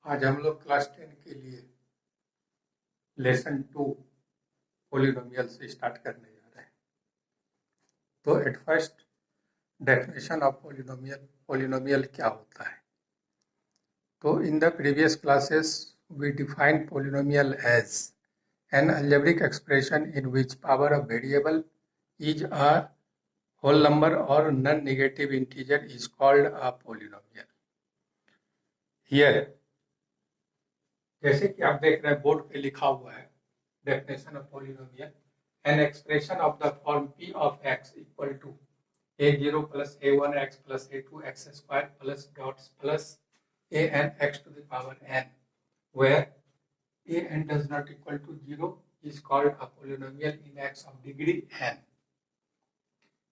आज हम लोग क्लास 10 के लिए लेसन 2 पोलिनोमियल से स्टार्ट करने जा रहे हैं। तो at first definition of polynomial क्या होता है। तो in the previous classes we define polynomial as an algebraic expression in which power of variable is a whole number or non-negative integer is called a polynomial. Here, जैसे कि आप देख रहे हैं बोर्ड पे लिखा हुआ है definition of polynomial, an expression of the form p of x equal to a0 plus a1 x plus a2 x square plus dots plus a n x to the power n, where a n does not equal to 0 is called a polynomial in x of degree n.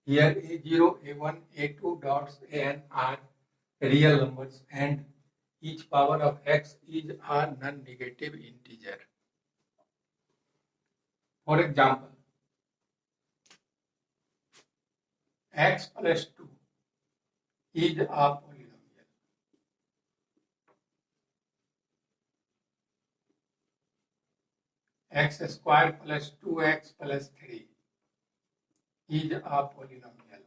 Here a0, a1, a2 dots an are real numbers and each power of x is a non-negative integer. For example, x plus 2 is a polynomial. X square plus 2x plus 3 is a polynomial.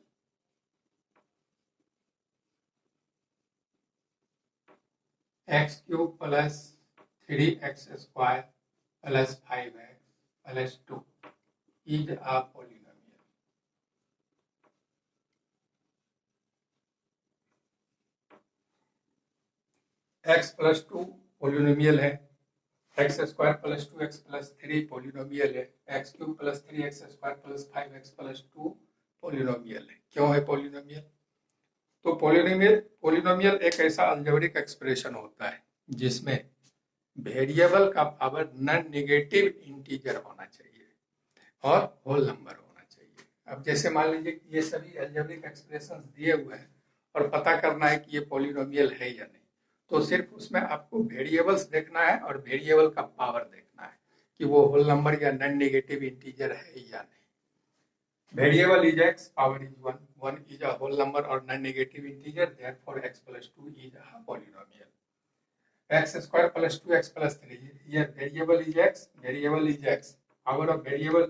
X cube plus 3x square plus 5x plus 2 is a polynomial. X plus 2 polynomial है, x square plus 2x plus 3 polynomial है, x cube plus 3x square plus 5x plus 2 polynomial है। क्यों है polynomial? तो polynomial एक ऐसा algebraic expression होता है जिसमें वेरिएबल का पावर नॉन नेगेटिव इंटीजर होना चाहिए और होल नंबर होना चाहिए। अब जैसे मान लीजिए कि ये सभी अलजेब्रिक एक्सप्रेशंस दिए हुए हैं और पता करना है कि ये पोलिनोमियल है या नहीं, तो सिर्फ उसमें आपको वेरिएबल्स देखना है और वेरिएबल का पावर देखना है कि वो होल नंबर या नॉन नेगेटिव इंटीजर है या नहीं। Variable is x, power is 1. 1 is a whole number or non-negative integer, therefore x plus 2 is a polynomial. X square plus 2x plus 3. Here variable is x. Power of variable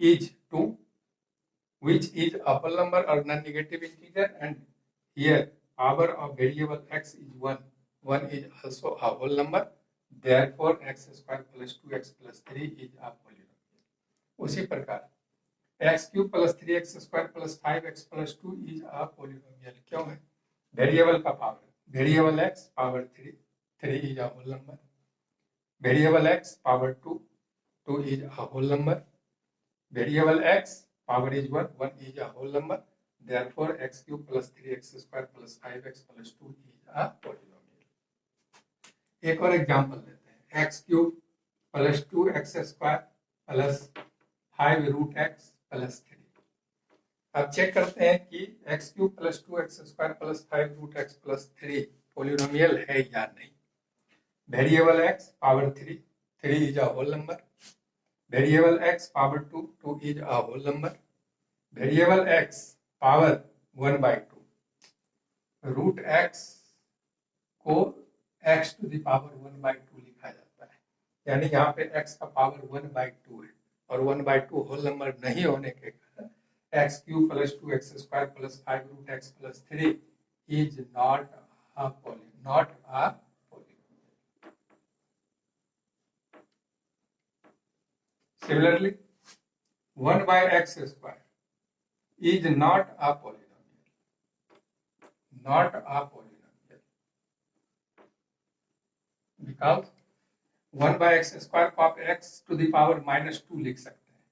is 2, which is a whole number or non-negative integer, and here power of variable x is 1. 1 is also a whole number, therefore x square plus 2x plus 3 is a polynomial. उसी प्रकार x cube plus 3x square plus 5x plus 2 is a polynomial. क्यों है? Variable का power, variable x power 3 is a whole number, variable x power 2 is a whole number, variable x power is 1 is a whole number, therefore x cube plus 3x square plus 5x plus 2 is a polynomial. एक और example लेते हैं, x cube plus 2x square plus 5 root x plus 3। अब check करते हैं कि x cube plus 2x square plus 5 root x plus 3 polynomial है या नहीं। Variable x power 3 is a whole number, variable x power 2 is a whole number, variable x power 1/2। Root x को x to the power 1/2 लिखा जाता है, यानी यहाँ पे x का पावर 1/2 है और 1/2 होल नंबर नहीं होने के कारण x cube plus 2x square plus 5 root x plus 3 is not a polynomial. Similarly 1/x square is not a polynomial, because 1/x square को आप x टू द पावर -2 लिख सकते हैं।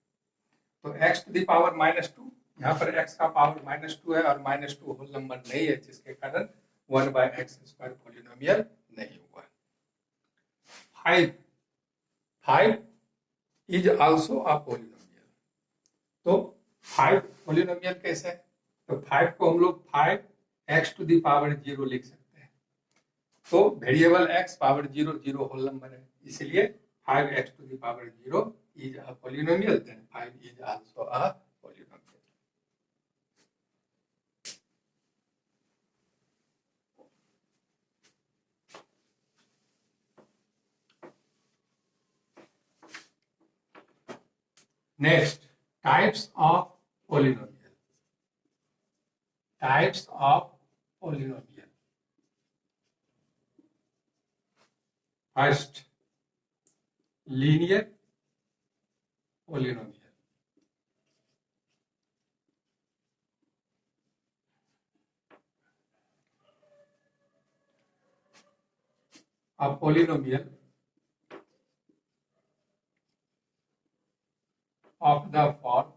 तो x टू द पावर -2, यहाँ पर x का power -2 है और -2 होल नंबर नहीं है, जिसके कारण 1/x स्क्वायर पोलिनोमियल नहीं हुआ। 5 इज आल्सो अ पोलिनोमियल। तो 5 पोलिनोमियल कैसे है? तो 5 को हम लोग 5x टू द पावर 0 लिख सकते हैं। तो variable x power 0 whole number है, इसलिए 5x to the power 0 is a polynomial, then 5 is also a polynomial. Next, types of polynomial. Types of polynomial. First, linear polynomial. A polynomial of the form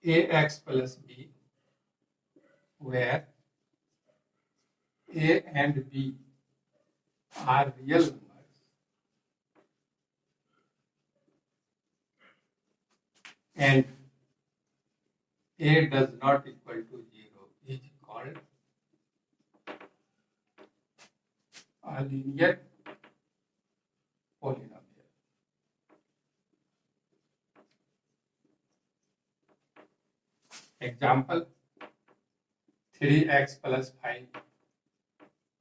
ax plus b, where a and b are real numbers and a does not equal to 0 is called a linear polynomial. Example, 3x plus 5,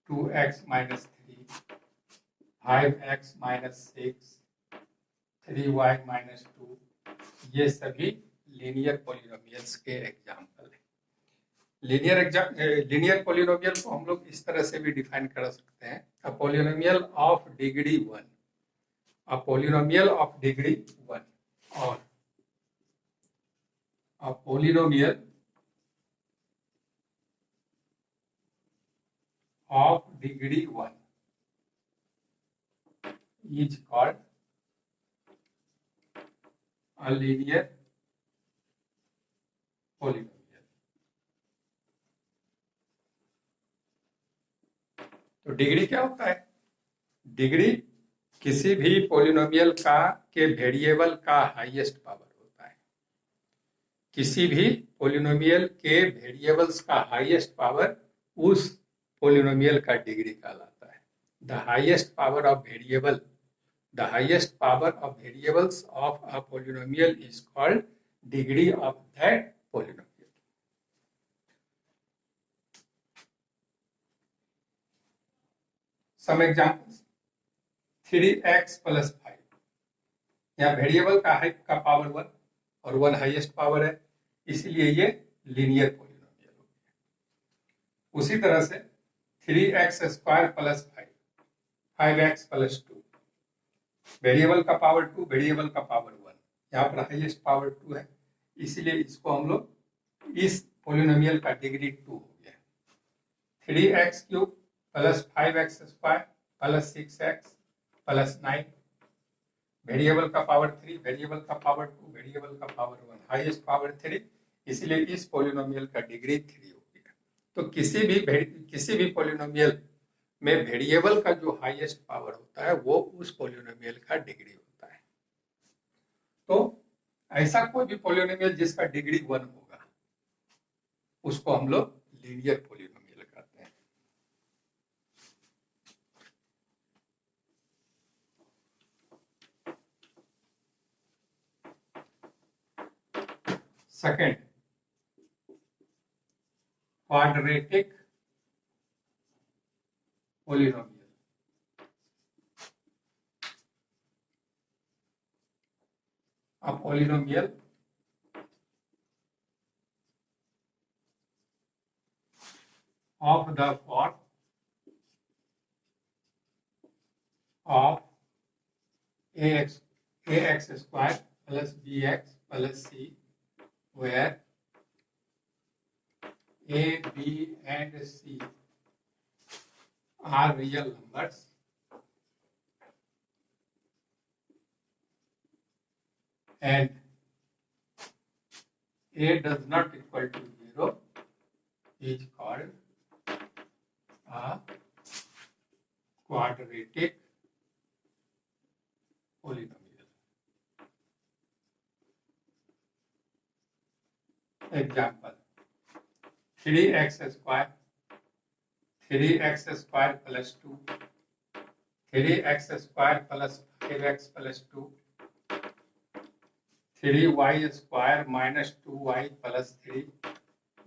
2x minus 3, 5x minus 6, 3y minus 2, ये सभी linear polynomials के example हैं। Linear polynomial को हम लोग इस तरह से भी डिफाइन कर सकते हैं, a polynomial of degree 1, a polynomial of degree 1 और a polynomial of degree 1 is called a linear polynomial. तो डिग्री क्या होता है? डिग्री किसी भी पोलिनोमियल का के वेरिएबल का हाईएस्ट पावर होता है। किसी भी पोलिनोमियल के वेरिएबल्स का हाईएस्ट पावर उस पोलिनोमियल का डिग्री कहलाता है। The highest power of variable, the highest power of variables of a polynomial is called degree of that polynomial. Some examples, 3x plus 5, यहाँ वेरिएबल का पावर 1 और 1 highest power है, इसलिए ये लीनियर पोलिनोमियल हो गया। उसी तरह से 3x square plus 5, 5x plus 2, variable का पावर 2, वेरिएबल का पावर 1, यहाँ पर हाईएस्ट पावर 2 है, इसलिए इसको हम लोग इस पोलिनोमियल का डिग्री 2 हो गया। 3x cube plus 5x square plus 6x plus 9, variable का पावर 3, वेरिएबल का पावर 2, वेरिएबल का पावर 1, हाईएस्ट पावर 3, इसलिए इस पोलिनोमियल का डिग्री 3 हो गया। तो किसी भी पोलिनोमियल में वेरिएबल का जो हाईएस्ट पावर होता है वो उस पोलिनोमियल का डिग्री होता है। तो ऐसा कोई भी पोलिनोमियल जिसका डिग्री 1 होगा उसको हम लोग लीनियर पोलिनोमियल कहते हैं। Second, quadratic polynomial. A polynomial of the form of ax square plus bx plus c, where a, b and c are real numbers and a does not equal to 0 is called a quadratic polynomial. Example, 3x square plus 2, 3x square plus 5x plus 2, 3y square minus 2y plus 3,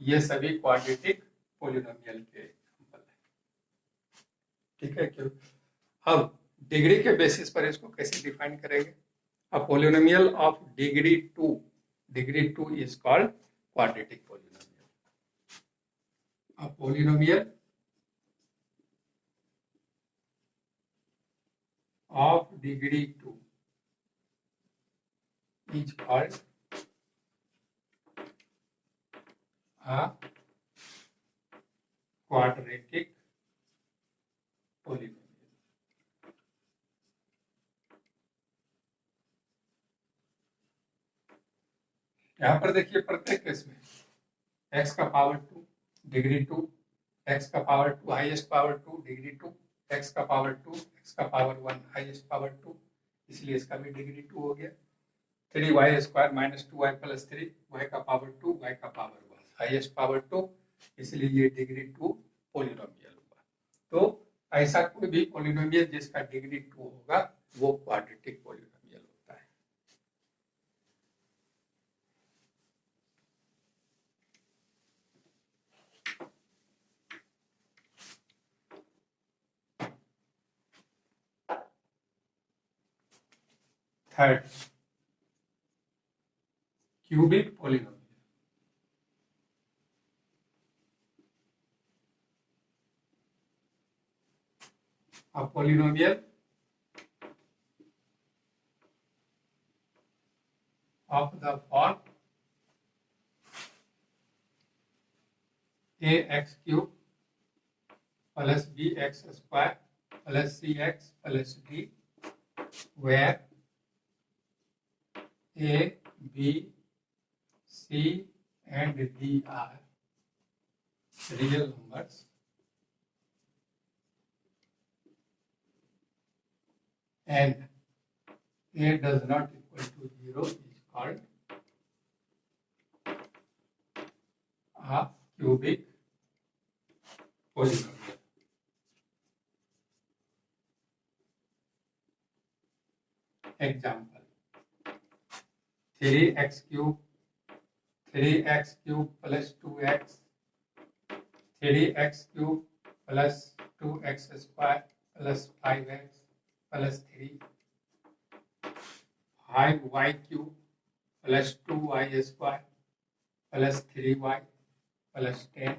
ये सभी quadratic polynomial के example है। ठीक है क्यों? अब degree के basis पर इसको कैसे डिफाइन करेंगे? A polynomial of degree 2 is called quadratic polynomial. A polynomial of degree 2 is called a quadratic polynomial. यहां पर देखिए प्रत्येक केस में x का पावर 2 डिग्री 2, x का power 2 highest power 2 degree 2, x का पावर 2 x का पावर 1 हाईएस्ट पावर 2, इसलिए इसका भी डिग्री 2 हो गया. 3y square minus 2y plus 3, y का पावर 2 y का पावर 1 हाईएस्ट पावर 2, इसलिए ये डिग्री 2 पॉलिनोमियल हुआ. तो ऐसा कोई भी पॉलिनोमियल जिसका डिग्री 2 होगा वो क्वाड्रेटिक पॉलिनोमियल होता है. Third, cubic polynomial. A polynomial of the form ax cube plus bx square plus cx plus d, where a, b, c and d are real numbers and a does not equal to 0 is called a cubic polynomial. Example: 3x cube plus 2x, 3x cube plus 2x square plus 5x plus 3, 5y cube plus 2y square plus 3y plus 10,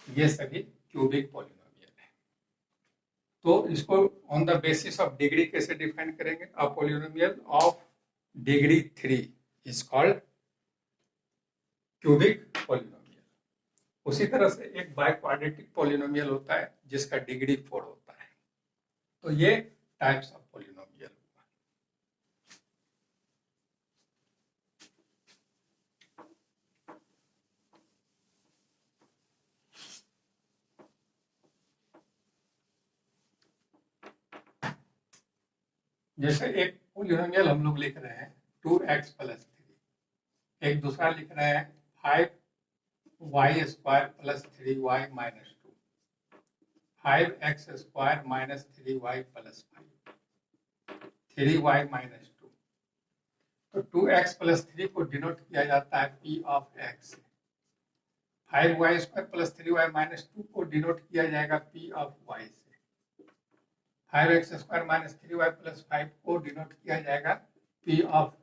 ये सभी cubic polynomial है. तो इसको on the basis of degree कैसे define करेंगे? A polynomial of degree 3 is called cubic polynomial. उसी तरह से एक बाय क्वाड्रेटिक पॉलिनोमियल होता है जिसका डिग्री 4 होता है. तो ये टाइप्स ऑफ पॉलिनोमियल हुआ. जैसे एक पॉलिनोमियल हम लोग लिख रहे हैं 2x प्लस 3, एक दूसरा लिख रहे हैं 5y square plus 3y minus 2, 5x square minus 3y plus 5, 3y minus 2. तो 2x प्लस 3 को डिनोट किया जाता है p ऑफ x से. 5y square plus 3y minus 2 को डिनोट किया जाएगा p ऑफ y से. 5x square minus 3y plus 5 को डिनोट किया जाएगा p of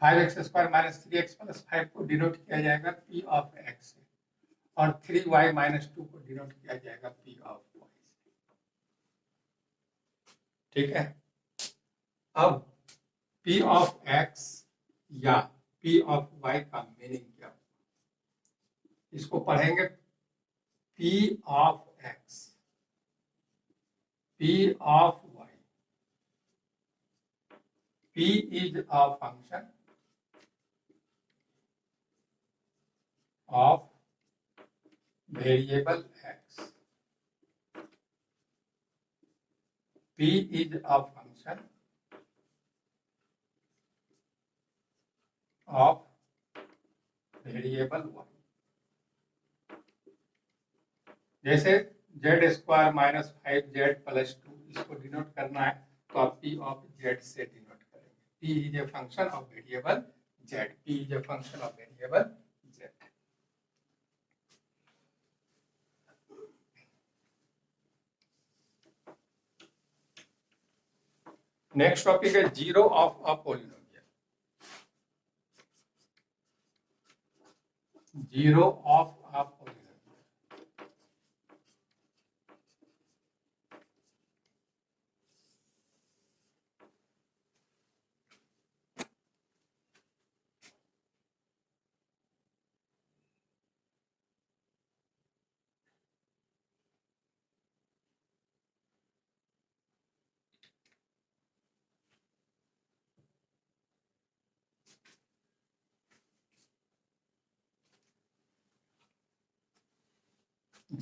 5x square minus 3x plus 5 को डिनोट किया जाएगा p ऑफ x से. और 3y माइनस 2 को डिनोट किया जाएगा p ऑफ y से. ठीक है. अब p ऑफ x या p ऑफ y का मीनिंग क्या होगा? इसको पढ़ेंगे p of x, p of y. p is a function of variable x. p is a function of variable y. जैसे z square minus 5z plus 2 इसको denote करना है तो आप p ऑफ z से डिनोट करेंगे. p is a function of variable z. p is a function of variable z. Next topic है zero of a polynomial. Zero of a polynomial.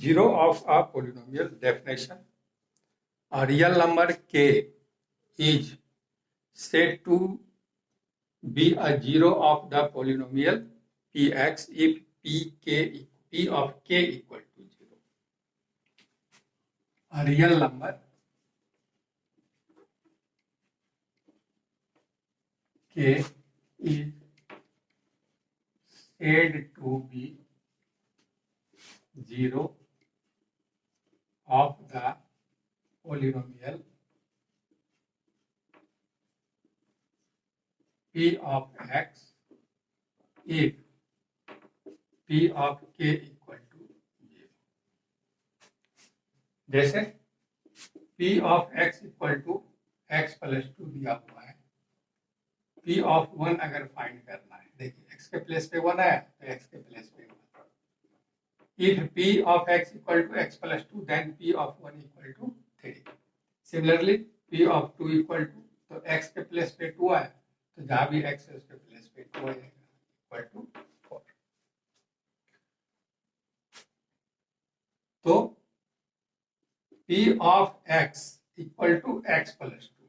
Zero of a polynomial definition. A real number k is said to be a zero of the polynomial px if p of k equal to 0. A real number k is said to be zero of the polynomial p of x if p of k equal to 0. जैसे p of x equal to x plus 2 दिया हुआ है, p of 1 अगर find करना है, देखिए x के place पे 1 आया तो x के प्लेस पे 1. If p of x equal to x plus 2, then p of 1 equal to 3. Similarly, p of 2 equal to, तो x के प्लेस पे 2 आया तो जहां भी x है उसके प्लेस पे 2 आएगा, इक्वल टू 4. तो p of x equal to x plus 2.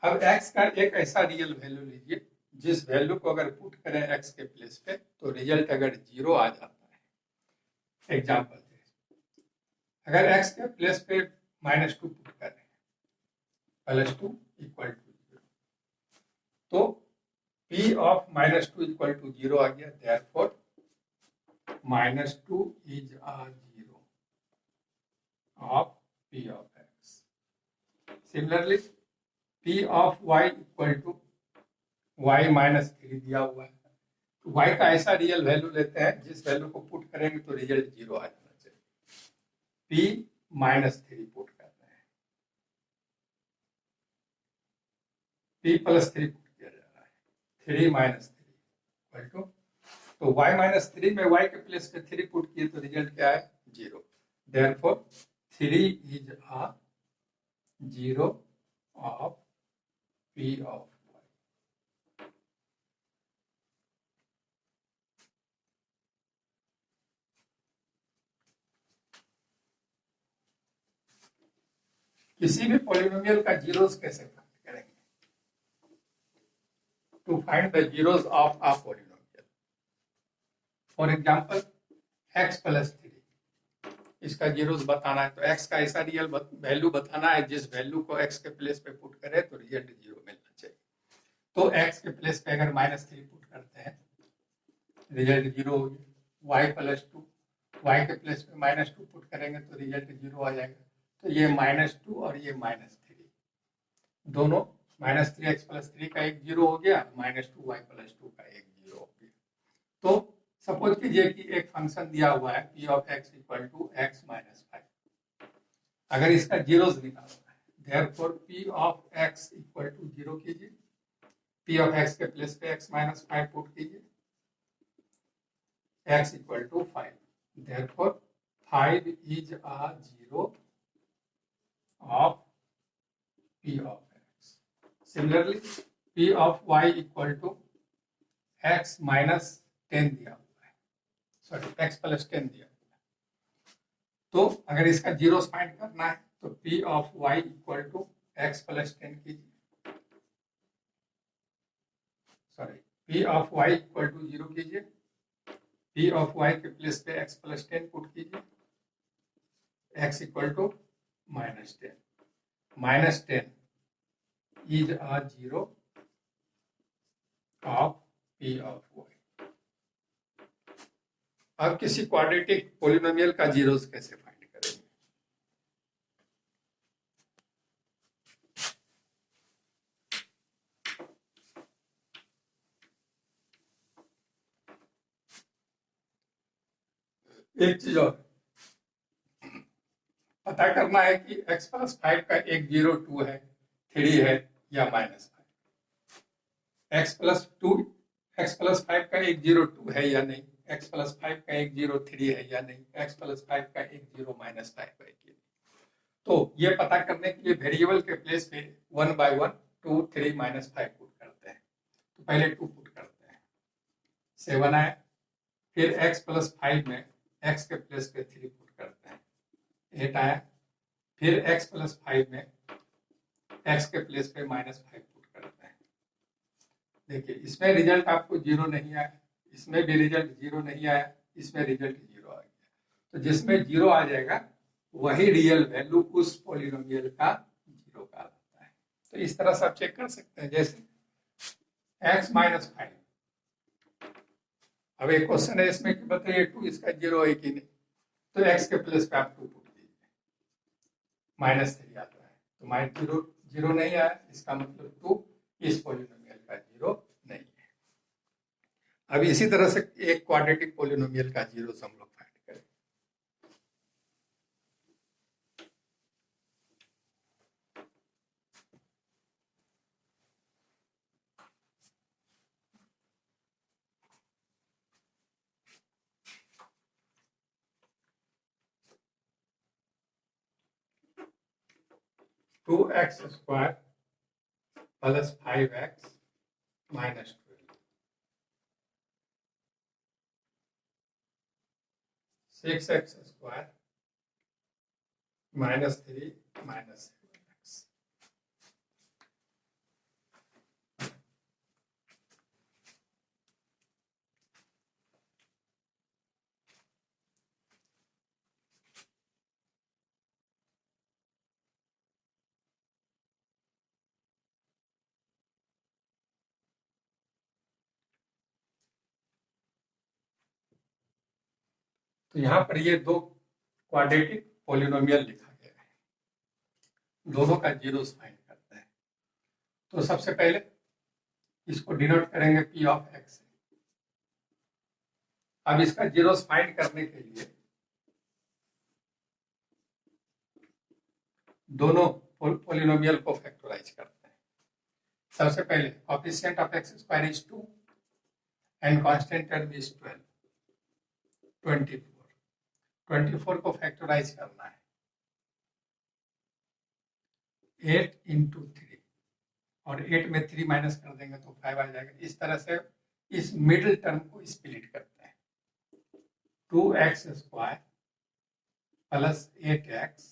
अब x का एक ऐसा रियल वैल्यू लीजिए जिस वैल्यू को अगर पुट करें x के प्लेस पे तो रिजल्ट अगर 0 आ जाता है. एग्जाम्पल, अगर x के प्लेस पे -2 पुट करें प्लस 2 इक्वल टू 0, तो p ऑफ -2 इक्वल टू 0 आ गया. Therefore -2 is a zero of p of x. Similarly p of y equal to y -3 दिया हुआ है, तो y का ऐसा रियल वैल्यू लेते हैं जिस वैल्यू को पुट करेंगे तो रिजल्ट 0 आ जाना चाहिए. p -3 पुट कर रहे हैं, p + 3 पुट किया जा रहा है, 3 - 3 इक्वल टू, तो y -3 में y के प्लेस पे 3 पुट किए तो रिजल्ट क्या है 0. Therefore 3 is a zero of p of y. किसी भी पॉलिनोमियल का जीरोस कैसे फाइंड करेंगे? To find the zeros of a polynomial, for example x + 3, इसका जीरोस बताना है तो x का ऐसा रियल वैल्यू बताना है जिस वैल्यू को x के प्लेस पे पुट करे तो रिजल्ट 0 मिलना चाहिए. तो x के प्लेस पे अगर -3 पुट करते हैं रिजल्ट 0 हो गया. y + 2, y के प्लेस पे -2 पुट करेंगे तो रिजल्ट 0 आ जाएगा. तो ये -2 और ये -3 दोनों, -3x + 3 का एक 0 हो गया, -2y + 2 का एक 0 हो गया. तो सपोज कीजिए कि एक फंक्शन दिया हुआ है p of x equal to x - 5. अगर इसका जीरोस निकालना है, therefore p of x equal to 0 कीजिए, p of x के प्लेस पे x - 5 पुट कीजिए, x equal to 5. Therefore 5 is a zero of p of x. Similarly, p of y equal to x - 10 दिया हुआ है, सॉरी x + 10 दिया हुआ है. तो अगर इसका जीरोस फाइंड करना है तो p of y equal to x + 10 कीजिए, sorry p of y equal to 0 कीजिए, p of y के प्लेस पे x + 10 पुट कीजिए, x equal to -10. -10 is a zero of p of y. अब किसी क्वाड्रेटिक पॉलिनोमियल का जीरोस कैसे find करेंगे? एक चीज और पता करना है कि x प्लस 5 का एक 0 2 है 3 है या minus 5। x plus 2 x plus 5 का एक 0 2 है या नहीं, x प्लस 5 का एक 0 3 है या नहीं, x प्लस 5 का एक 0 माइनस 5 है कि नहीं। तो ये पता करने के लिए वेरिएबल के प्लेस पे 1 बाय 1 2 3 माइनस 5 पुट करते हैं। तो पहले 2 पुट करते हैं, 7 आया। फिर x प्लस 5 में x के प्लेस पे 3 पुट करते हैं, 8 आया। फिर x प्लस 5 में x के प्लेस पे माइनस 5 पुट करते हैं। देखिए इसमें रिजल्ट आपको 0 नहीं आया, इसमें भी रिजल्ट 0 नहीं आया, इसमें रिजल्ट 0 आ गया। तो जिसमें 0 आ जाएगा वही रियल वैल्यू उस पॉलिनोमियल का 0 का आता है। तो इस तरह से आप चेक कर सकते हैं। जैसे x माइनस 5, अब एक क्वेश्चन है इसमें कि बताइए 2 इसका 0 है कि नहीं, तो x के प्लेस पे आप 2 पुट कीजिए, माइनस 3 आता है। तो माइनस 0 0 नहीं आया, इसका मतलब 2 इस पॉलिनोमियल का 0 नहीं है। अब इसी तरह से एक क्वाड्रेटिक पॉलिनोमियल का 0 हम लोग फाइंड करें। Two x square plus 5x minus 12, 6x square minus 3 minus 7x। तो यहाँ पर ये दो क्वाड्रेटिक पॉलिनोमियल लिखा गया है, दोनों का जीरोस फाइंड करते हैं। तो सबसे पहले इसको डिनोट करेंगे p ऑफ x। अब इसका जीरोस फाइंड करने के लिए दोनों पॉलिनोमियल को फैक्टराइज करते हैं। सबसे पहले coefficient of x square is 2 and constant term is 12, 24 को फैक्टराइज करना है, 8 इंटू 3 और 8 में 3 माइनस कर देंगे तो 5 आ जाएगा। इस तरह से इस मिडिल टर्म को स्प्लिट करते हैं, 2x square plus 8x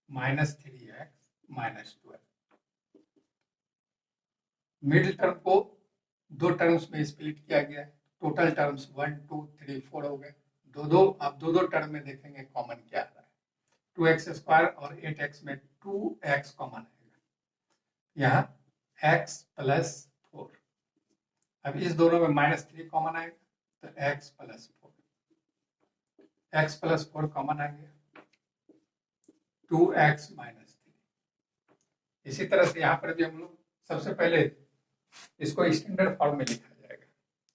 minus 3x minus 12। Middle term को दो टर्म्स में स्प्लिट किया गया है, टोटल टर्म्स 1 2 3 4 हो गए। अब दो टर्म में देखेंगे कॉमन क्या आ रहा है। 2x स्क्वायर और 8x में 2x कॉमन आएगा, यहाँ x प्लस 4। अब इस दोनों में माइनस 3 कॉमन आएगा तो x plus 4, x plus 4 common आ गया, 2x माइनस 3। इसी तरह से यहाँ पर भी हम लोग सबसे पहले इसको स्टैंडर्ड फॉर्म में लिखा जाएगा।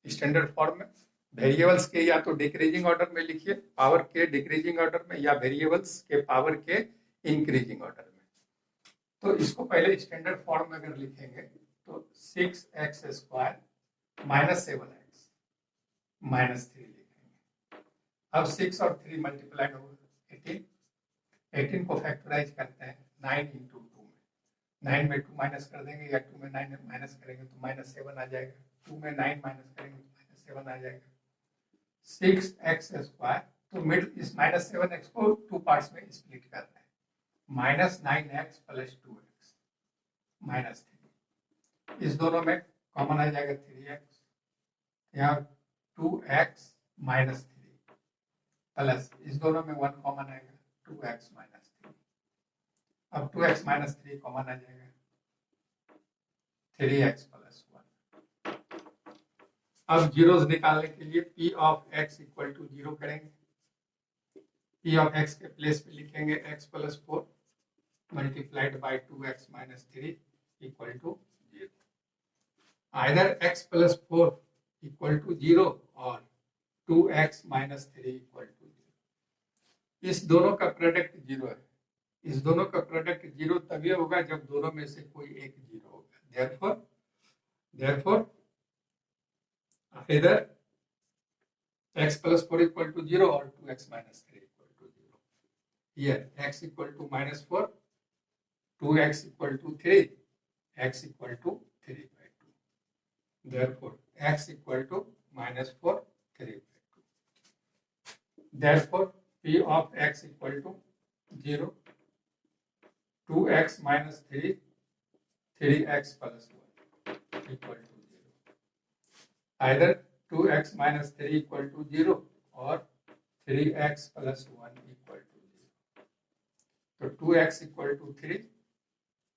स्टैंडर्ड फॉर्म में वेरिएबल्स के या तो डिक्रीजिंग ऑर्डर में लिखिए, पावर के डिक्रीजिंग ऑर्डर में, या वेरिएबल्स के पावर के इंक्रीजिंग ऑर्डर में। तो इसको पहले स्टैंडर्ड फॉर्म में अगर लिखेंगे तो 6x square minus 7x minus 3 लिखेंगे। अब 6 और 3 मल्टीप्लाइड होगा 18 को फैक्टराइज करते हैं 9 इंटू 2 में, 9 में 2 माइनस कर देंगे या 2 में 9 माइनस करेंगे तो माइनस 7 आ जाएगा, 2 में 9 माइनस करेंगे तो माइनस 7 आ जाएगा। 6x स्क्वायर, तो मिड इस माइनस 7x को 2 पार्ट्स में स्प्लिट कर रहे हैं, minus 9x plus 2x minus 3। इस दोनों में कॉमन आ जाएगा 3x, यहाँ 2x माइनस 3 प्लस इस दोनों में 1 कॉमन आएगा 2x माइनस 3। अब 2x माइनस 3 कॉमन आ जाएगा, 3x प्लस 1। अब जीरोस निकालने के लिए p of x equal to 0 करेंगे। p ऑफ x के प्लेस पे लिखेंगे x plus 4 multiplied by 2x minus 3 equal to 0। Either x plus 4 equal to 0 और 2x माइनस 3 इक्वल टू 0। इस दोनों का प्रोडक्ट 0 है, इस दोनों का प्रोडक्ट 0 तभी होगा जब दोनों में से कोई एक 0 होगा। therefore either x plus 4 equal to 0 or 2x minus 3 equal to 0. Here x equal to minus 4, 2x equal to 3, x equal to 3 by 2. Therefore x equal to minus 4, 3 by 2. Therefore p of x equal to 0, 2x minus 3, 3x plus 1 equal to 0. Either 2x minus 3 equal to 0 or 3x plus 1 equal to 0. So 2x equal to 3,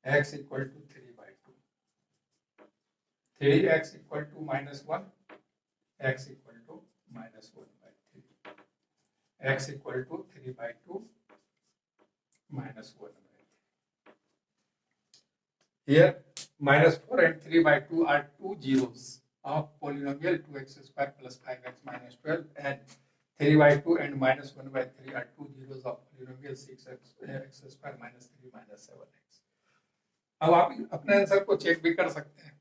x equal to 3 by 2. 3x equal to minus 1, x equal to minus 1 by 3. X equal to 3 by 2 minus 1 by 3. Here minus 4 and 3 by 2 are two zeros of polynomial 2x square plus 5x minus 12, and 3 by 2 and minus 1 by 3 are two zeros of polynomial 6x square minus 3 minus 7x. अब आप अपने answer को check भी कर सकते हैं।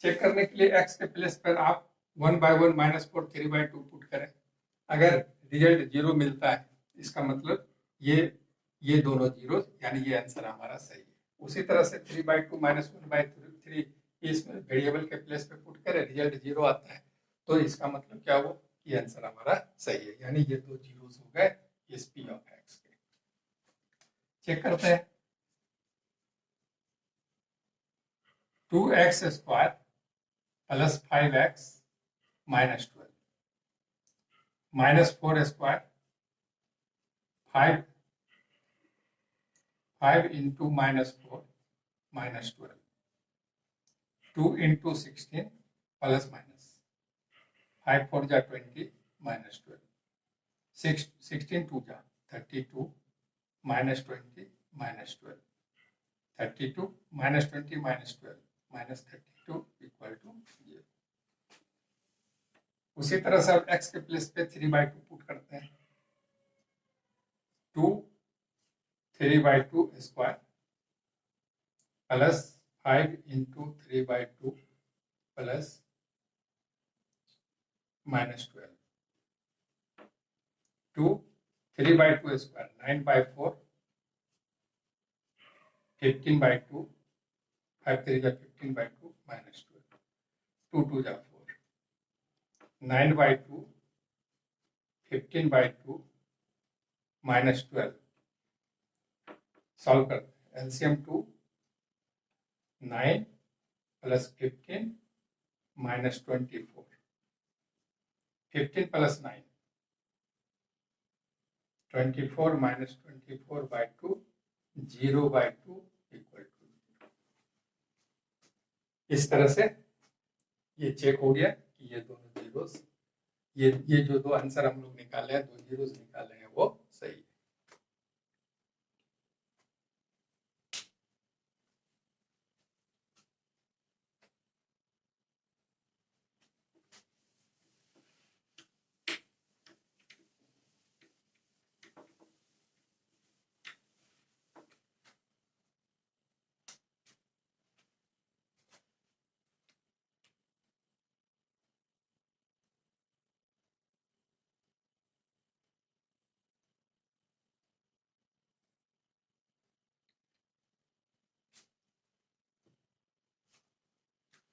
Check करने के लिए x के प्लेस पर आप 1 by 1 minus 4 3 by 2 पुट करें। अगर रिजल्ट 0 मिलता है इसका मतलब ये दोनों जीरो, यानी ये आंसर हमारा सही है। उसी तरह से 3 by 2 minus 1 by 3 इसमें वेरिएबल के प्लेस पे पुट करें, रिजल्ट 0 आता है तो इसका मतलब क्या हुआ, ये आंसर हमारा सही है, यानी ये दो जीरोस हो गए इस p ऑफ x के। चेक करते हैं। 2x square plus 5x minus 12 minus 4 square 5 into minus 4 minus 12, 2 into 16 plus minus 5 4 जा 20 माइनस 12, 16 2 जा 32 minus 20 minus 12, 32 minus 20 minus 12 minus 32 equal to 0। उसी तरह से अब x के प्लेस पे 3 by 2 पुट करते हैं। 2 3 by 2 square plus 5 into 3 by 2 plus minus 12, 2 3 by 2 square 9 by 4 15 by 2 5 3 जा 15 by 2 माइनस 12, 2 2 जा 4 9 by 2 15 by 2 माइनस 12। सॉल्व करते हैं। LCM 2 9 plus 15 minus 24, 15 plus 9 24 minus 24 by 2 0 by 2 equal to 0। इस तरह से ये चेक हो गया कि ये दोनों जीरोस, ये जो दो आंसर हम लोग निकाले हैं, दो जीरोस निकाले हैं, वो सही है।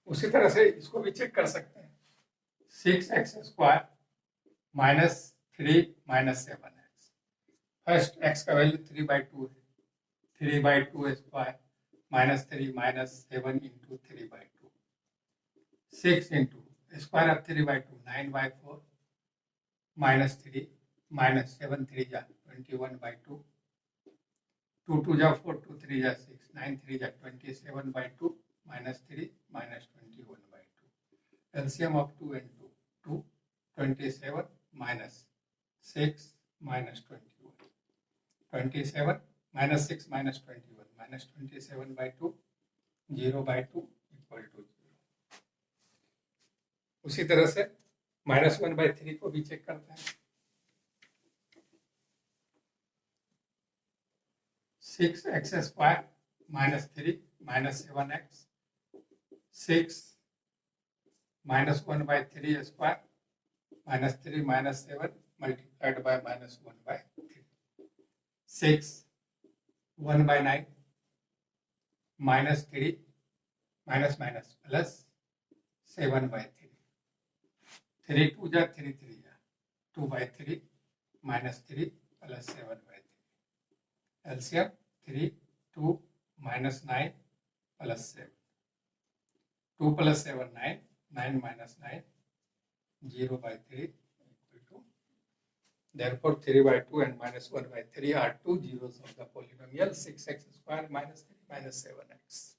उसी तरह से इसको भी चेक कर सकते हैं। 6x square minus 3 minus 7x। First x का वैल्यू 3 by 2 है, 3 by 2 square minus 3 minus 7 into 3 by 2, 6 into square of 3 by 2 9 by 4 minus 3 minus 7 3 जा 21 by 2, 2 2 जा 4 2 3 जा 6 9 3 जा 27 by 2 minus 3 minus 21 by 2. LCM of 2 and 2, 2 27 minus 6 minus 21, 27 minus 6 minus 21 minus 27 by 2, 0 by 2 equal to 0। उसी तरह से -1 by 3 को भी check करते हैं। 6x square minus 3 minus 7x, 6 minus 1 by 3 square minus 3 minus 7 multiplied by minus 1 by 3. 6 1 by 9 minus 3 minus minus plus 7 by 3. 3 2 ja 3 3 ja 2 by 3 minus 3 plus 7 by 3. LCM 3 2 minus 9 plus 7. 2 plus 7 9, 9 minus 9, 0 by 3 equal to. Therefore 3 by 2 and minus 1 by 3 are two zeros of the polynomial 6x square minus 3 minus 7x.